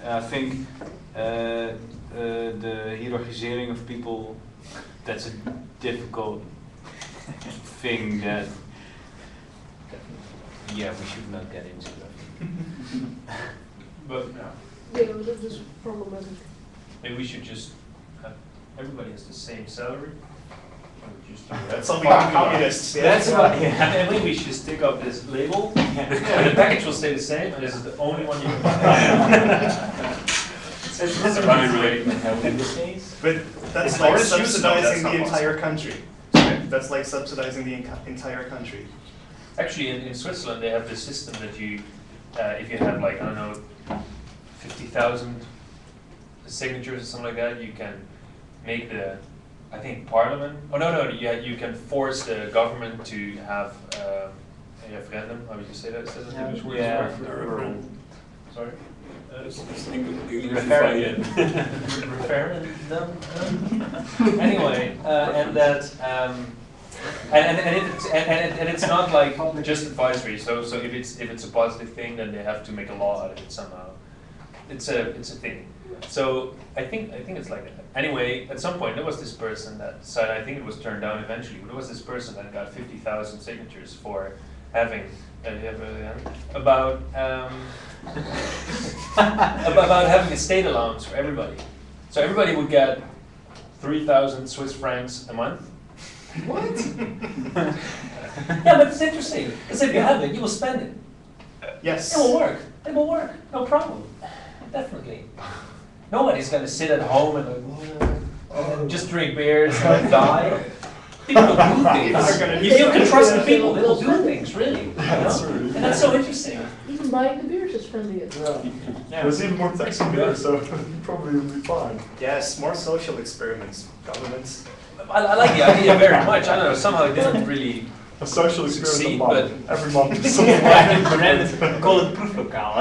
I think the hierarchisering of people, that's a difficult thing that, yeah, we should not get into that. But Yeah, but that is problematic. maybe we should just have, everybody has the same salary. That's something like communists. That's what, yeah. And maybe we should just stick up this label, and the package will stay the same, and this is the only one you can buy. It's a running rate. In this case? But that's It's like orange juice, no, subsidizing that's not the entire possible. country. That's like subsidizing the entire country. Actually, in Switzerland, they have this system that you, if you have like, I don't know, 50,000 signatures or something like that, you can make the, I think, parliament, oh no, yeah, you can force the government to have a referendum, how would you say that? Is that an English word? Yeah. Sorry? Referendum. Referendum? Anyway, and that, and it's not like just advisory, so if it's a positive thing, then they have to make a law out of it somehow. It's a thing. So I think it's like that. Anyway, at some point there was this person that said, I think it was turned down eventually, but there was this person that got 50,000 signatures for having about about having a state allowance for everybody. So everybody would get 3,000 Swiss francs a month. What? Yeah, but it's interesting. Because if you have it, you will spend it. Yes. It will work. It will work. No problem. Definitely. Nobody's going to sit at home and just drink beers and die. People will do things. You can trust the people. They will do things, really. You know? And that's so interesting. Even buying the beers is spending it. Yeah. There's even more tax in there, so probably will be fine. Yes, more social experiments. Governments. I like the idea very much. I don't know, somehow it didn't really A social experiment succeed, a but month. Every month. Call it proeflokaal.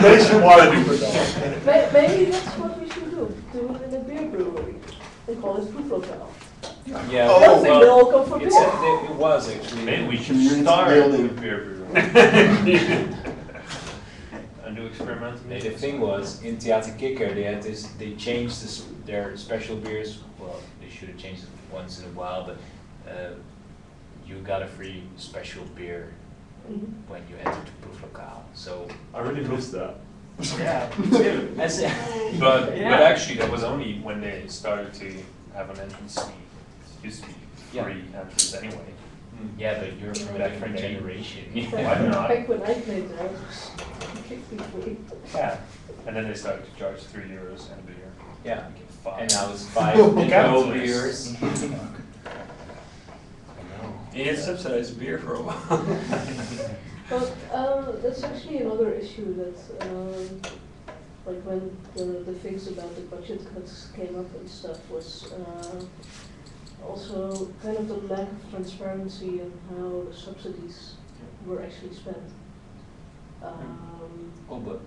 Nationwide. Maybe that's what we should do. Do it in a beer brewery and call it proeflokaal. Yeah. Oh, I don't think they'll all come for beer. It was actually. maybe we should Community start building. with beer brewery. A new experiment. The thing was, in Theater Kikker, they changed their special beers. Well, they should have changed it once in a while, but you got a free special beer Mhm. when you entered the proeflokaal. So, I really missed that. Yeah. as But Yeah. actually that was only when they started to have an entrance fee. It used to be free entrance anyway. yeah, but you're from a Back different in the day. generation. Why not? Back when I played there, it was free. Yeah. And then they started to charge €3 and a beer. Yeah. You get 5. And now it's 5 Capitalists. beers. You had subsidized beer for a while. But that's actually another issue that, like when the things about the budget cuts came up and stuff was also kind of the lack of transparency in how the subsidies were actually spent. Oh, but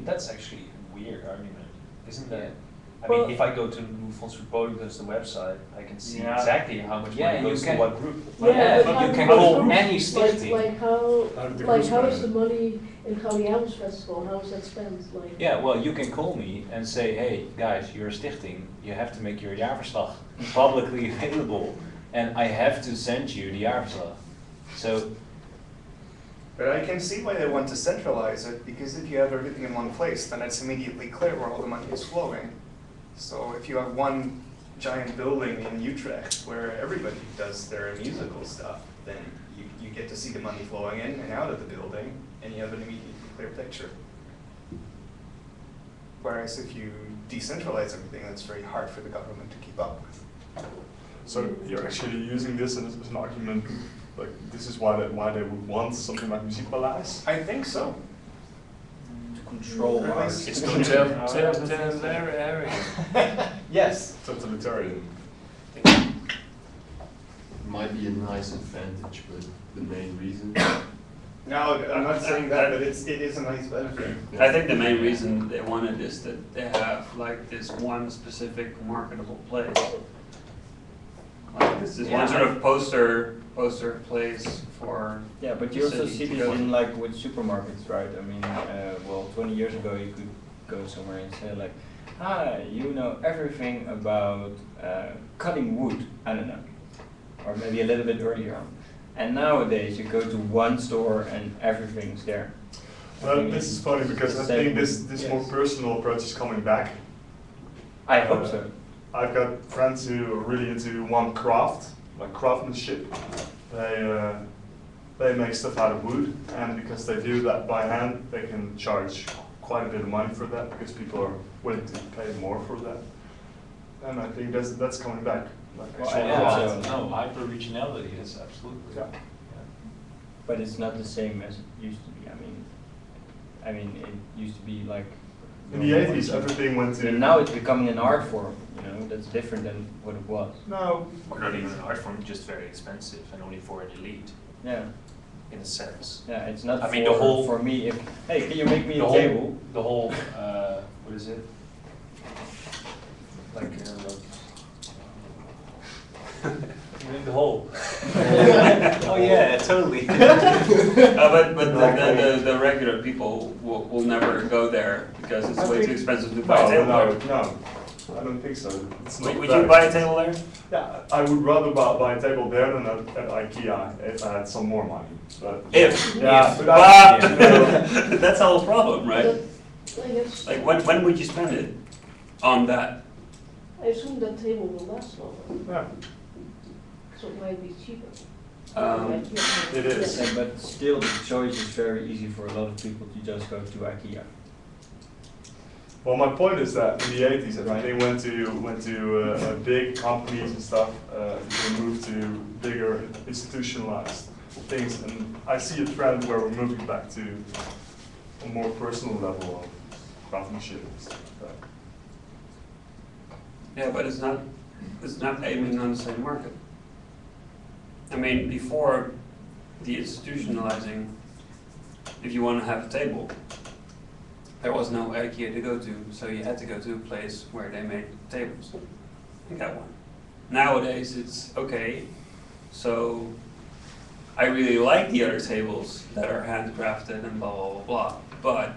that's actually a weird argument, isn't that? Yeah. I Well- mean, if I go to Fonds voor Polen, that's the website, I can see Yeah. exactly how much Yeah, money you goes to can- what group. Yeah, but how you can much call groups, any stichting. Like how Like is the money in Gaudiamus Festival, how is that spent? Like, Yeah, well, you can call me and say, hey, guys, you're a stichting, you have to make your jaarverslag publicly available, and I have to send you the jaarverslag. So, But I can see why they want to centralize it, because if you have everything in one place, then it's immediately clear where all the money is flowing. So if you have one giant building in Utrecht where everybody does their musical stuff, then you get to see the money flowing in and out of the building, and you have an immediately clear picture. Whereas if you decentralize everything, that's very hard for the government to keep up with. So you're actually using this as an argument, like this is why they would want something like muziekpaleis? I think so. To control art. It's totalitarian. Yes. Totalitarian. Might be a nice advantage, but the main reason. No, I'm not saying that, but it is a nice benefit. I think the main reason they wanted is that they have like this one specific marketable place. Like It's just Yeah. one sort of poster place for. Yeah, but you the also city see to this go in to. like with supermarkets, right? I mean, well, 20 years ago you could go somewhere and say like, hi, you know everything about cutting wood, I don't know, or maybe a little bit earlier on. And nowadays you go to one store and everything's there. I Well, think this it's is funny because I the same think with- this yes. more personal approach is coming back. I hope so. I've got friends who are really into one craft, like craftsmanship. They make stuff out of wood, and because they do that by hand, they can charge quite a bit of money for that because people are willing to pay more for that. And I think that's coming back. Like Well, actual I hope craft. so. No, hyper-regionality, yes, absolutely. Yeah. But it's not the same as it used to be. I mean, it used to be like. In the 80s, everything went to. And now it's becoming an art form. You know, that's different than what it was. No. Or not even an art form, just very expensive and only for an elite, Yeah, in a sense. yeah. It's not. I mean, for, the whole- for me. If hey, can you make me The a whole- table? The whole, what is it? Like, the whole. Oh yeah, totally. But the regular people will never go there because it's I way too think- expensive to buy a table No, there. no, I don't think so. It's not Would that you buy a expensive. table there? Yeah, I would rather buy a table there than at IKEA if I had some more money. But If. yeah, If. but I, But that's the whole problem, right? But I guess, Like when would you spend it on that? I assume that table will last longer, yeah, so it might be cheaper. Um, it is. Yeah, but still, the choice is very easy for a lot of people to just go to IKEA. Well, my point is that in the 80s, everything went to big companies and stuff. They moved to bigger institutionalized things, and I see a trend where we're moving back to a more personal level of craftsmanship and stuff like that. Yeah, but it's not aiming on the same market. I mean, before the institutionalizing, if you want to have a table, there was no IKEA to go to, so you had to go to a place where they made tables and got one. Nowadays, it's okay, so I really like the other tables that are handcrafted and blah, blah, blah, blah, but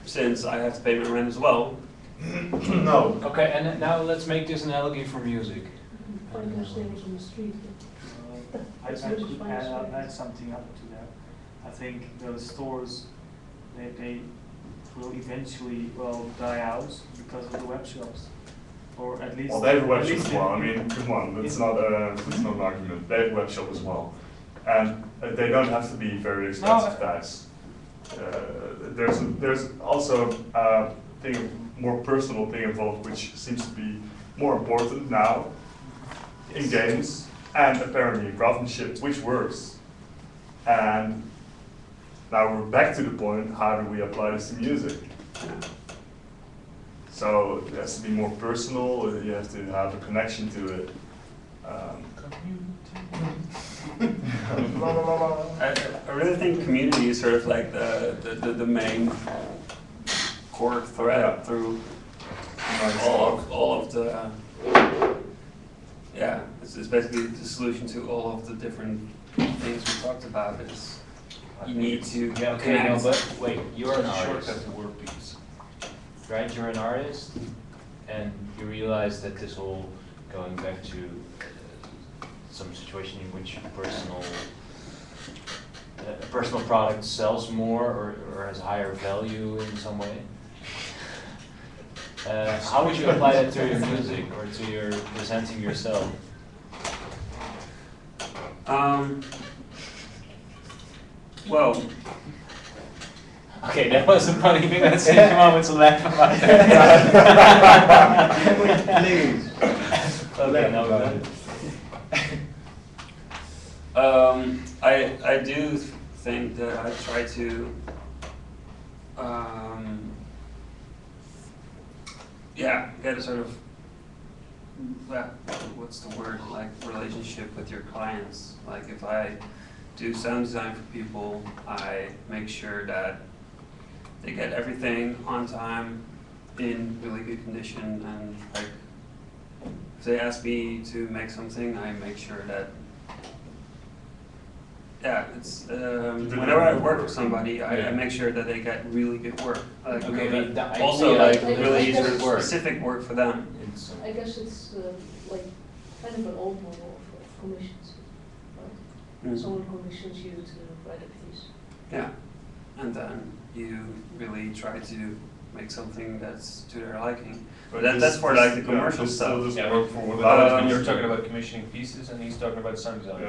since I have to pay my rent as well, No. Okay, and now let's make this analogy for music. Find those tables on the street. I That's could really fine add space. something up to that. I think those stores, they will eventually, well, die out because of the web shops. Or at least. Well, they have a web at shop least as well. I in- mean, come on, that's not an argument. They have a web shop as well, and they don't have to be very expensive tags. There's also a thing, more personal thing involved, which seems to be more important now in games and apparently in craftsmanship, which works. And now we're back to the point: how do we apply this to music? So it has to be more personal. You have to have a connection to it. I really think community is sort of like the main core thread through all of the, yeah, it's basically the solution to all of the different things we talked about is you need to Yeah, okay, no, connect. but wait, you're an artist, Shortcut to world peace. right? You're an artist, and you realize that this whole, going back to some situation in which a personal product sells more or has higher value in some way. How would you apply that to your music or to your presenting yourself? Well, Okay, that was a funny thing. Let's take a moment to laugh about that. Please. Okay, now we're done. I do think that I try to, yeah, get a sort of, what's the word, like relationship with your clients. Like if I do sound design for people, I make sure that they get everything on time, in really good condition, and like if they ask me to make something, I make sure that, yeah, it's, whenever I work with somebody, I make sure that they get really good work. Like Okay, really, but the also idea like of really the sort of work. specific work for them. It's, I guess it's like kind of an old model of commissions, right? Mm. Someone commissions you to write a piece. Yeah, and then you really try to make something that's to their liking. But that's for like the commercial stuff. Yeah, work for but without when you're talking about commissioning pieces, and he's talking about sound design.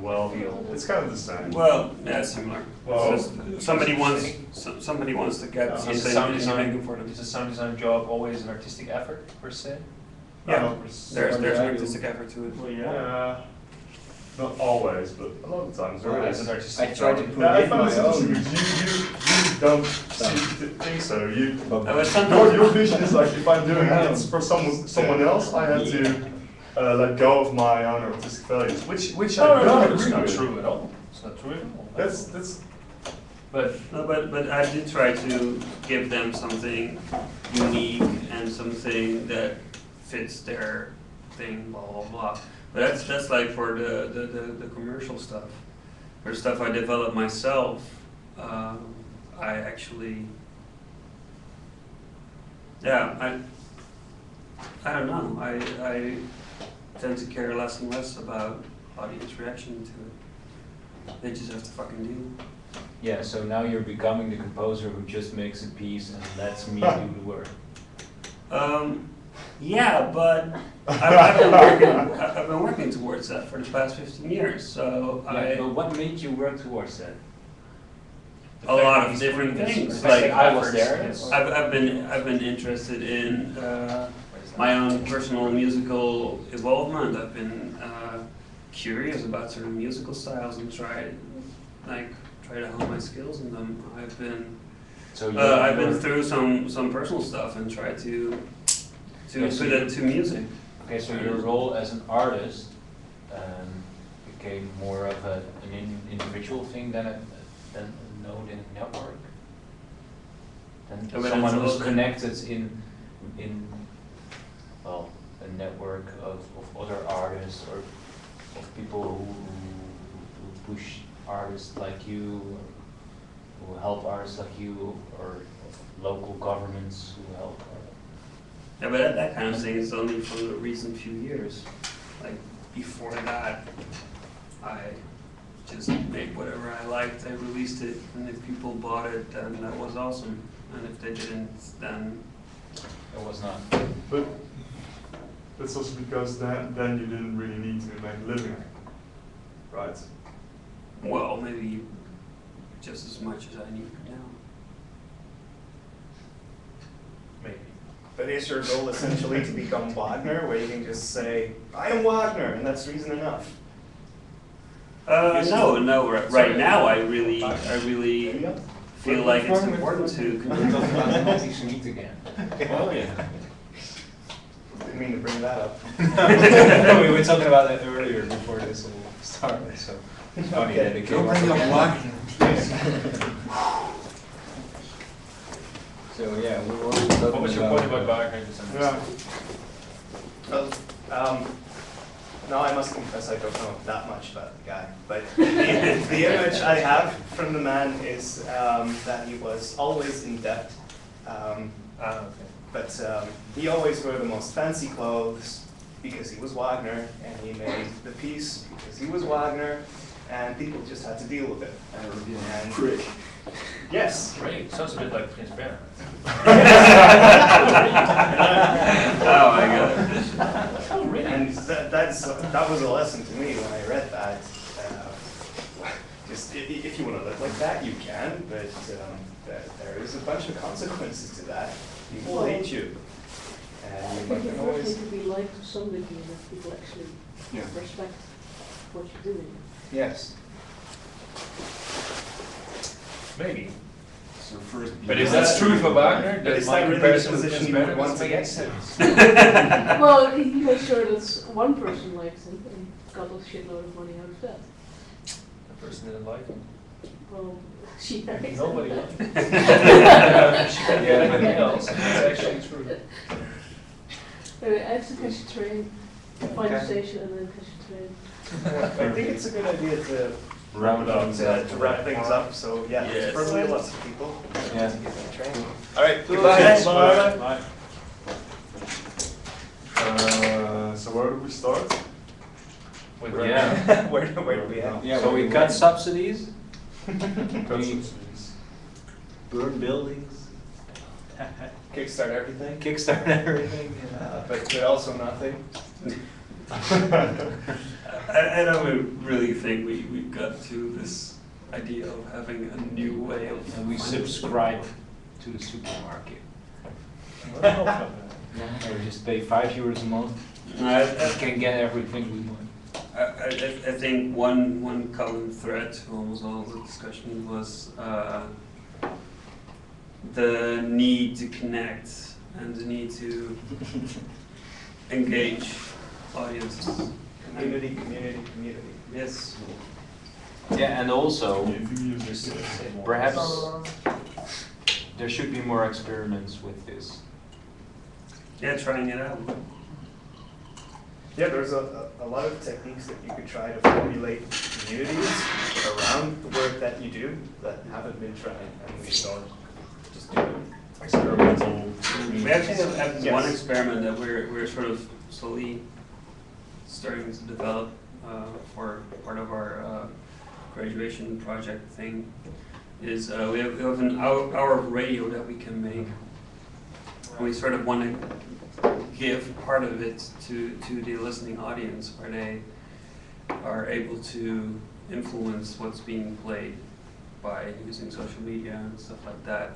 well, it's kind of the same. Well, yeah, it's similar. Well, It's just somebody wants to get Yeah. something Is the sound and you make it design, for them. is the sound design job always an artistic effort per se? Yeah, there's an Yeah. artistic effort to it. Well, yeah. Yeah, not always, but a lot of times there Or is. is it artistic I try to job? put Yeah, I in find my this own. interesting because you don't think so. But Your sometimes, vision is like if I'm doing it for someone else, I have to let go of my own artistic values, which I No, don't it's agree not with. true at all. It's not true at all. That's But no, but I did try to give them something unique and something that fits their thing, blah blah blah. But that's like for the commercial stuff. For stuff I develop myself, I actually, yeah, I don't know. I tend to care less and less about audience reaction to it. They just have to fucking deal. yeah, so now you're becoming the composer who just makes a piece and lets me do the work. Yeah, but I've been working towards that for the past 15 years. So Yeah, but what made you work towards that? a lot of different things. The Like fact that I was there. I've been interested in my own personal musical involvement. I've been curious about certain musical styles and try to hone my skills in them. So I've been through some personal stuff and tried to Okay, so put it to music. Okay, so your role as an artist became more of an individual thing than a node in a network? Than I mean, someone it's who's also- connected in well, a network of other artists or of people who push artists like you, or who help artists like you, or of local governments who help. Yeah, but that kind of thing is only for the recent few years. Like before that, I just made whatever I liked. I released it, and if people bought it, then that was awesome. And if they didn't, then It was not. But that's also because then you didn't really need to make a living, right? well, maybe just as much as I need now. maybe. But is your goal essentially to become Wagner, where you can just say, I am Wagner, and that's reason enough? No. Right Sorry. now, I really feel like it's important to. Anti-Semitic again. Oh yeah. Didn't mean to bring that up. No, we were talking about that earlier before this all started, so it's funny that it came up again. So yeah, we were talking What was your point about Wagner? Yeah. Well, now I must confess I don't know that much about the guy, but the image I have from the man is that he was always in debt, Okay. but he always wore the most fancy clothes because he was Wagner, and he made the piece because he was Wagner, and people just had to deal with it. And prick. yes. Great. Sounds a bit like Prince Bernhard. Oh my god. Oh, really? And that was a lesson to me when I read that. Just if you want to live like that, you can, but there is a bunch of consequences to that. People Well, hate you, I and you think might you not first always. need to be liked to some degree that people actually Yeah. respect what you're doing. Yes. Maybe. So first. But if that's true for Wagner, But then is my that really the comparison with position Prince you would Bernhard want doesn't to make get any to? sense. Well, he made sure that one person liked him and got a shitload of money out of that. The person didn't like him. Well, she married him. Nobody liked him. She can get anything else. That's actually true. Anyway, I have to catch a train, find a station and then catch a train. I think it's a good idea to Wrap it up. to wrap things up, so yeah, Yes. it's probably lots of people. Yeah. To get that train. Alright, Bye. goodbye. Bye. So where do we start? With Yeah. Where do we have? Yeah, So we cut subsidies, Customs. burn buildings, Kickstart everything, kickstart everything. but also nothing. I don't really think we got to this idea of having a new way of. And we subscribe to the supermarket. Or just pay €5 a month, I, and can get everything we want. I think one common thread to almost all the discussion was the need to connect and the need to engage audiences. Community. Yes. Yeah, and also, You think you just perhaps there should be more experiments with this. Yeah, trying it out. Yeah, there's a lot of techniques that you could try to formulate communities around the work that you do that haven't been tried, and we don't just do it. experimental. We actually have Yes. one experiment that we're sort of slowly starting to develop for part of our graduation project thing. Is we have an hour of radio that we can make. And we sort of want to give part of it to the listening audience, where they are able to influence what's being played by using social media and stuff like that.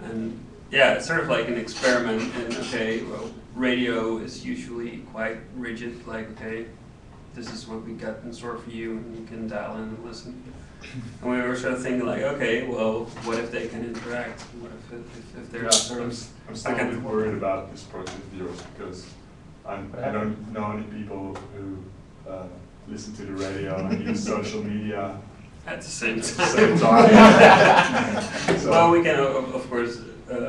And yeah, it's sort of like an experiment in, okay, well, radio is usually quite rigid, like, okay, this is what we got in store for you, and you can dial in and listen. And we were sort of thinking like, okay, well, what if they can interact? What if they're sort of... I'm still a bit worried about this project of yours because I don't know any people who listen to the radio and use social media At the same at the time. same time. So- Well, we can, of course... But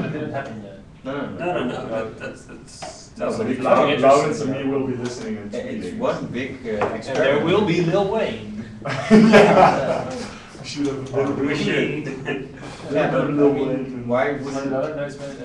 it didn't happen yet. No, that's No, but if Lau- you- Laurens and me will be listening and It's tweeting. one big And experiment. there will be Lil Wayne. We should have a We little should. Yeah, but I mean, why Was would another announcement,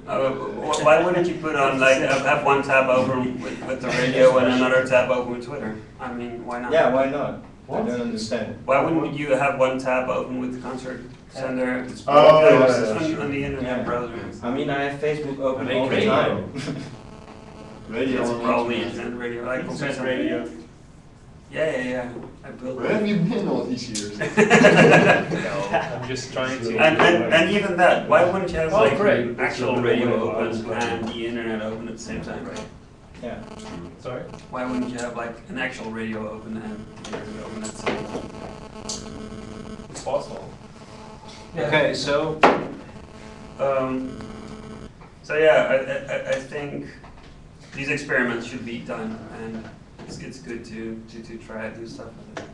Why wouldn't you put on, like, have one tab over with the radio and another tab over with Twitter? I mean, why not? Yeah, why not? I What? don't understand. Why wouldn't you have one tab open with the concert center Oh, on, yeah, on the Yeah. internet browser? I mean, I have Facebook open Make all the radio. time. It's probably internet radio. I can Internet radio. Yeah. I built Where have you been all these years? I'm just trying to. And even that, why wouldn't you have Oh, like great. actual radio open and the internet open at the same time, right? Yeah. Sorry? Why wouldn't you have like an actual radio open and the internet open at the same time? It's possible. Okay, so So yeah, I think these experiments should be done, and it's good to try new stuff with it,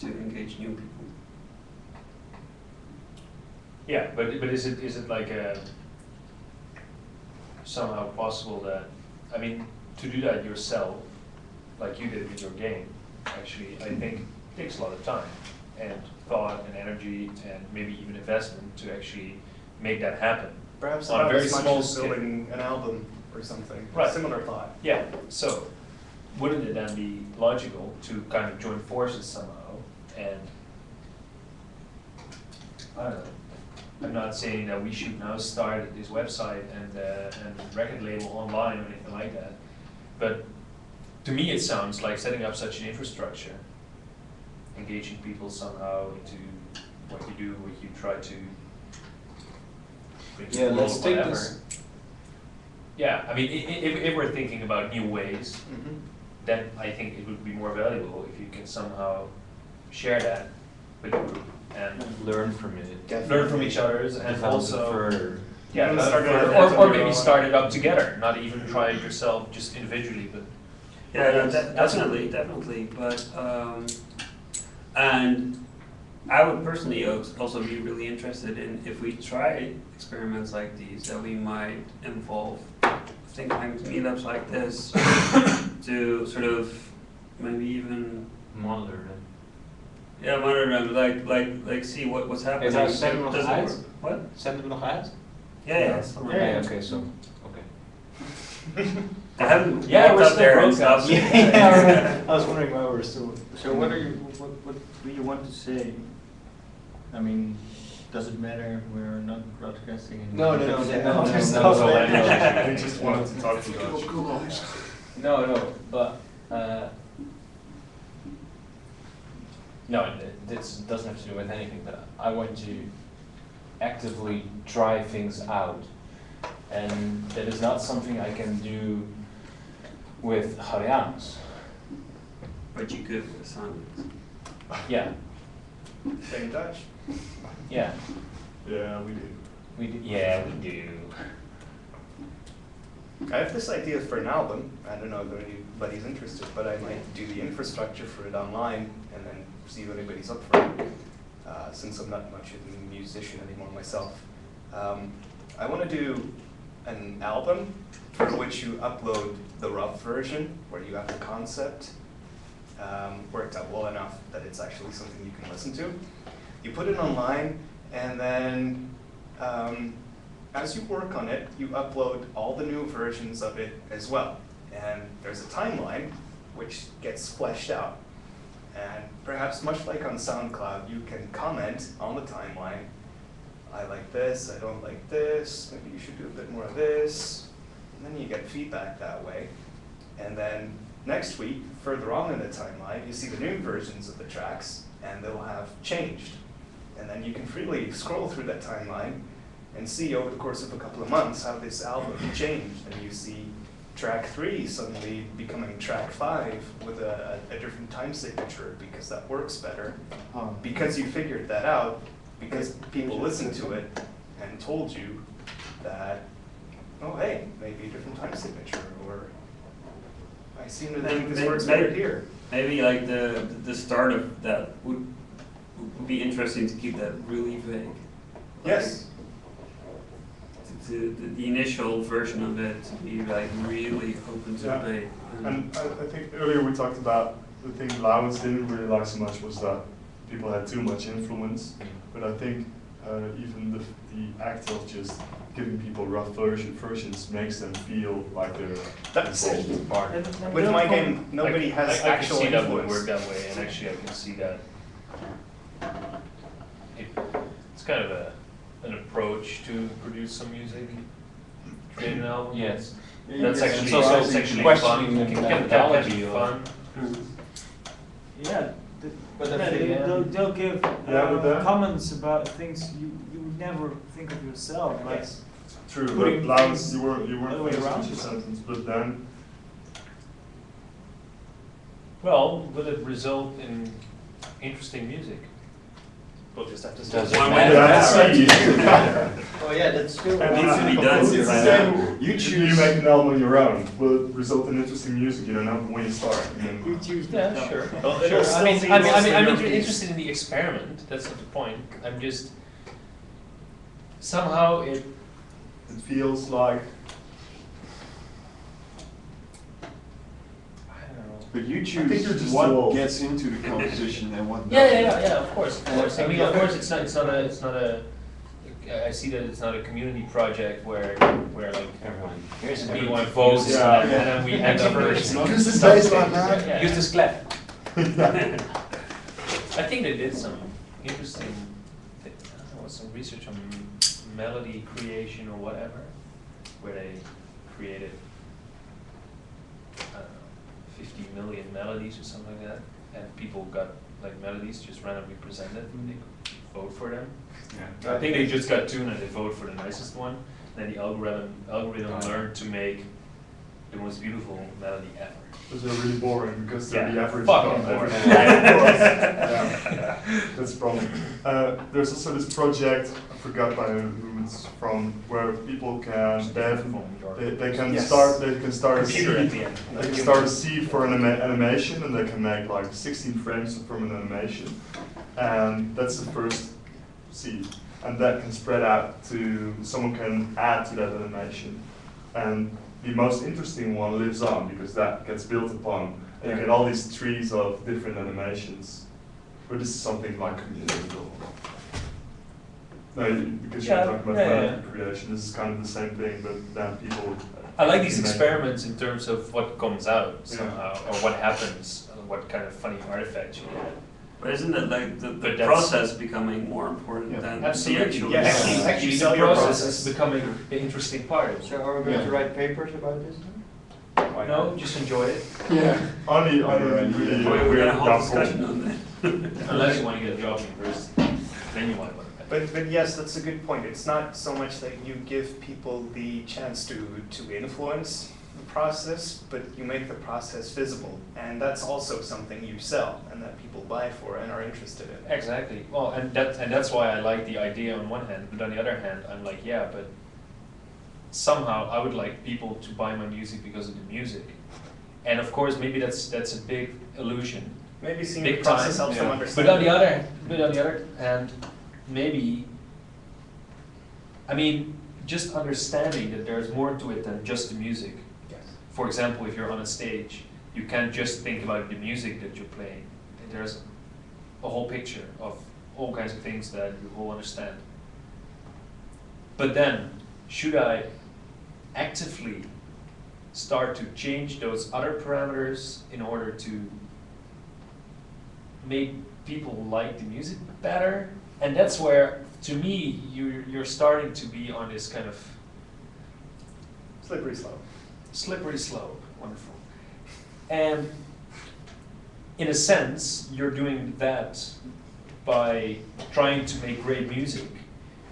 to engage new people. Yeah, but is it like somehow possible that, I mean, to do that yourself, like you did with your game, actually, I think takes a lot of time and thought and energy and maybe even investment to actually make that happen. Perhaps On a about very as much small as scale. building an album or something. Right. Similar thought. Yeah, so wouldn't it then be logical to kind of join forces somehow and, I don't know, I'm not saying that we should now start this website and record label online or anything like that, but to me it sounds like setting up such an infrastructure, engaging people somehow into what you do, what you try to bring to the yeah, world, let's take whatever. this. Yeah, I mean, if we're thinking about new ways, Mm-hmm. then I think it would be more valuable if you can somehow share that with the group and Learn from it. learn from each other's and Develop it also, further. yeah, And develop start further, it or on your maybe own. start it up together, not even try it yourself just individually, but Yeah, no, definitely, but and I would personally also be really interested in if we try experiments like these, that we might involve things like meetups like this to sort of maybe even Monitor them. monitor them, like see what's happening. Is that nog Does it uit? work? What? Zenden we nog uit? Yeah, it's still Okay, running. okay, so, okay. I haven't Yeah, walked we're up still there and broadcasting. stuff. Yeah, I was wondering why we're still. So what do you want to say? I mean, does it matter? We're not broadcasting. No, anymore. We just wanted to talk to Dutch. No, but no, this doesn't have to do with anything. But I want to actively try things out, and that is not something I can do with Harianos. But you could with assignments. Yeah, Same Dutch. yeah, Yeah, we do. we do. Yeah, we do. I have this idea for an album. I don't know if anybody's interested, but I might do the infrastructure for it online and then see if anybody's up for it. Since I'm not much of a musician anymore myself, I want to do an album for which you upload the rough version, where you have the concept worked out well enough that it's actually something you can listen to. You put it online, and then as you work on it, you upload all the new versions of it as well. And there's a timeline which gets fleshed out. And perhaps much like on SoundCloud, you can comment on the timeline. I like this, I don't like this, maybe you should do a bit more of this. And then you get feedback that way. And then next week, further on in the timeline, you see the new versions of the tracks, and they'll have changed. And then you can freely scroll through that timeline and see over the course of a couple of months how this album changed. And you see track 3 suddenly becoming track 5 with a different time signature because that works better. Because you figured that out, because people listened to it and told you that, oh hey, maybe a different time signature, or I seem to think this works better here. Maybe like the start of that would be interesting to keep that really vague. Yes. The initial version of it to be like really open to Yeah. debate. And I think earlier we talked about the thing Lauwens didn't really like so much was that people had too much influence. But I think even the act of just giving people rough versions makes them feel like they're That's it. involved. Part. With my game, nobody has I can actual see that would influence. work that way, and actually I can see that. It's kind of an approach to produce some music, create an album. Yes. That's actually, It's also that's actually questioning fun. the Can methodology be of- fun. Yeah, But yeah, I think, they'll give but then- comments about things you would never think of yourself, like Yes. True, but putting Lauwens, things you weren't other way finished around. with your sentence, but then Well, will it result in interesting music? We'll just have to see. Does it One matter? way that's to see. Oh yeah, that's still. And needs to be done. It's the Right same. now. You choose. You make an album on your own. Will it result in interesting music? You don't know when you start. I mean, you choose. Yeah, the- sure. Well, Sure. it'll I still mean, be I'm mostly your piece. interested in the experiment. That's not the point. I'm just somehow it. it feels like I don't know. But you think you're choose just what too old. gets into the composition and what Yeah, doesn't. of course, of course. I mean, of course, it's not a. I see that it's not a community project where like Everyone, here's a everyone beat, votes use Yeah. and then we end up It's not Use this bass line, Yeah, man. yeah. Use this clap. I think they did some interesting, I don't know, some research on melody creation or whatever, where they created, I don't know, 50 million melodies or something like that, and people got like melodies just randomly presented, and they could vote for them. I think they just got tuned and they vote for the nicest one, and then the algorithm learned to make the most beautiful melody ever. those are really boring because they're the Yeah, average. fucking of boring. everything. Yeah, that's the problem. There's also this project, I forgot by whom it's from, where people can they can Yes. start a Computer at seed. the end. They can start a seed for an animation, and they can make like 16 frames from an animation. And that's the first seed. And that can spread out to, someone can add to that animation. And the most interesting one lives on because that gets built upon. And you get all these trees of different animations. But this is something like community. No, because you're talking about value creation, this is kind of the same thing, but then people. I like these experiments in terms of what comes out somehow, or what happens, what kind of funny artifacts you get. But isn't it like the But that's- process becoming more important than the Absolutely. actual Yeah, design? actually the sell your process process. is becoming the interesting part of it. So are we going to write papers about this then? Why No, not? just enjoy it. Yeah. Only really We're weird gonna hold a couple. discussion on that. Unless you want to get a job in university, then you might want to. But yes, that's a good point. It's not so much that you give people the chance to influence the process, but you make the process visible. And that's also something you sell and that people buy for and are interested in. Exactly. Well, and that's why I like the idea on one hand, but on the other hand, I'm like, yeah, but somehow I would like people to buy my music because of the music. And of course, maybe that's a big illusion. Maybe seeing Big the process time, helps them yeah. understand. But on the other hand, maybe, I mean, just understanding that there's more to it than just the music. Yes. For example, if you're on a stage, you can't just think about the music that you're playing. There's a whole picture of all kinds of things that you will understand. But then, should I actively start to change those other parameters in order to make people like the music better? And that's where, to me, you're starting to be on this kind of Slippery slope. slippery slope. Wonderful. And in a sense, you're doing that by trying to make great music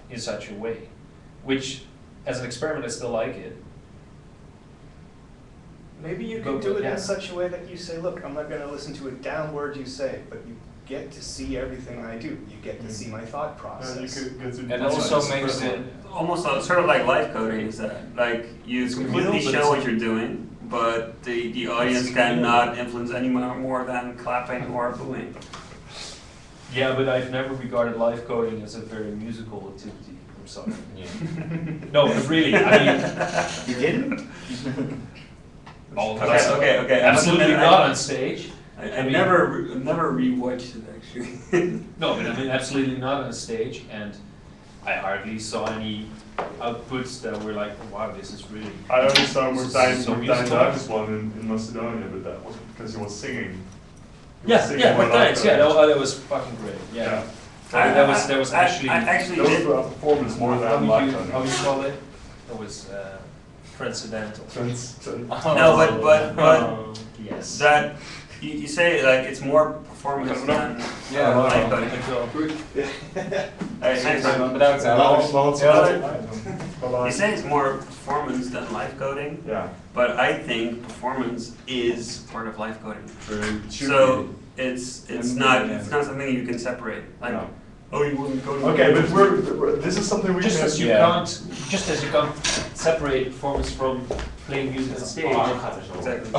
in such a way, which, as an experiment, I still like it. Maybe you But- could do it yeah. in such a way that you say, look, I'm not going to listen to a damn word you say, but you get to see everything I do. You get to see my thought And process. you could get to And also makes it, Almost sort of like live coding is that, like you completely communal, but show it's- what you're doing, but the audience cannot influence any more than clapping or booing. Yeah, but I've never regarded live coding as a very musical activity. I'm sorry. No, but really, I mean, you didn't? Okay. absolutely not on stage. I never rewatched it actually. No, but I mean, absolutely not on stage, and I hardly saw any outputs that were like, oh, wow, this is really. I only saw This is Martijn so musical. Duik's one in Macedonia, but that was because he was singing. He was Yeah, singing yeah, one but thanks. Yeah, live that was fucking great. Yeah. Yeah. That was actually. I actually Those did. were a performance more How than do live you coding. call it? That was transcendental. No, but Yes. that you say like it's more performance than Yeah, live well, coding. Thanks. Bedankt. You say it's more performance than live coding, Yeah, but I think performance is part of live coding. true. It should So be. it's Yeah. not something you can separate. Like, No. oh, you wouldn't code. Okay, but this is something we Just can. as you can't, separate performance from playing music on stage. Exactly.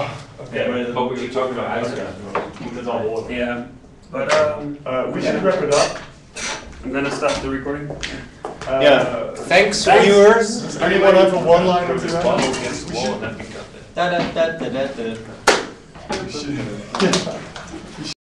Yeah, but we were talking about outside. Yeah, but We should wrap it up. I'm gonna stop the recording. Yeah. Thanks, Thanks. viewers. Does anyone have a one-liner This to bottle add? against the wall and then we cut it. Da da da da da da. We should.